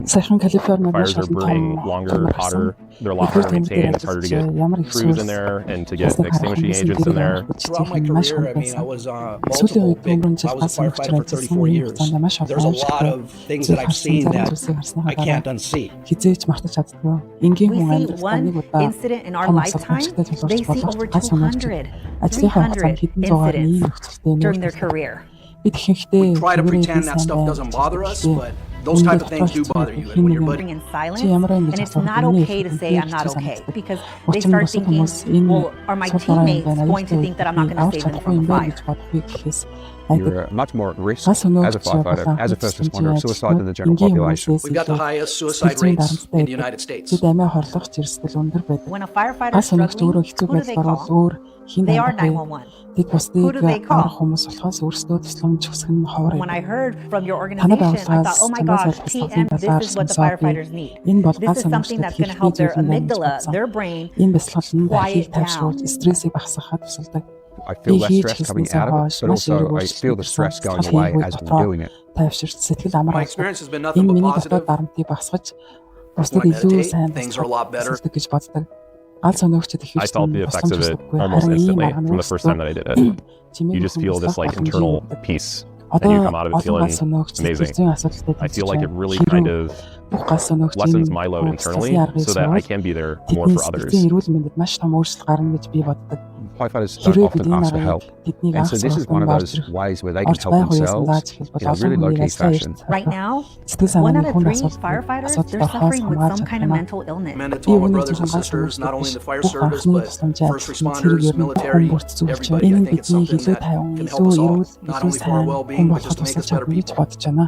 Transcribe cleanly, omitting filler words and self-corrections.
Сайхан Калифорнид маш Fires are олон burning том longer, том гарсан. hotter. They're a lot harder to maintain. It's harder to get Ямар их crews in there and to get extinguishing agents in there. Throughout my career, I mean, I was Сүүлийн multiple үед big. I was a firefighter for 34 years. There's a lot of things that I've seen that I can't unsee. Хизээч мартаж чаддгүй. Энгийн хүн We see амьдралдаа one нэг удаа incident in our том lifetime, салбарчтай тулгарч they see болох over гал сонирхож 200, ажлынхаа хугацаанд 300 хэдэн зугаар ийм incidents нөхцөлтэй during their нүүр career. бид ихэнхдээ We try to pretend that stuff doesn't bother us, but those type of things do bother you. And when you're Living in silence, ямар and ингэж it's not okay to say I'm not okay because they start thinking, well, are my teammates going to think that I'm not going to save them from a fire? You're much more at risk as a firefighter, as a first responder of suicide than the general population. We've got the highest suicide rates in the United States. Бид амиа хорлох зэрэгсэл өндөр байдаг. When a firefighter Гал is сонирхч өөрөө struggling, хэцүү who do they байдал call? орвол өөр хин They are дамжих 911. Тэд бусдыг Who do they call? арга хүмүүс болохоос өөрсдөө тусламж өгсөх нь ховор. When I heard from your organization, I thought, oh my gosh, TM, this is what the firefighters need. This is something that's going to help their amygdala, their brain, Энэ бясалгал нь quiet дахийг тайвшруулж down. стрессийг багасгахад тусалдаг. I feel less stress coming out of it, but also I feel the stress going away as I'm doing it. Тайвширч сэтгэл амар My болдог. experience has been nothing Энэ but миний positive. дотоод дарамтыг багасгаж бусдад When I илүү meditate, сайн things are a lot better. болдог гэж боддог. Гал сонирхчид их I felt the effects of it almost instantly from the first time that I did it. You just feel this like internal peace, and you come out of it feeling amazing. I feel like it really kind of lessens my load internally so that I can be there more for others. Эрүүл мэндэд маш том өөрчлөлт гарна гэж би боддог. Firefighters don't often ask for help. Тэднийг And so this is one of those ways where they can help themselves in a really low-key fashion. Right now, Сэтгэл 1 санааны out of хүн 3 асуудал firefighters, асуудал they're suffering with хамгаалж some kind of чадна. mental illness. Commend it to all my brothers and sisters, not only in the fire service, but first responders, military, everybody. I think it's something that can help us all, not only for our well-being, but just to make us better people. Бодож байна.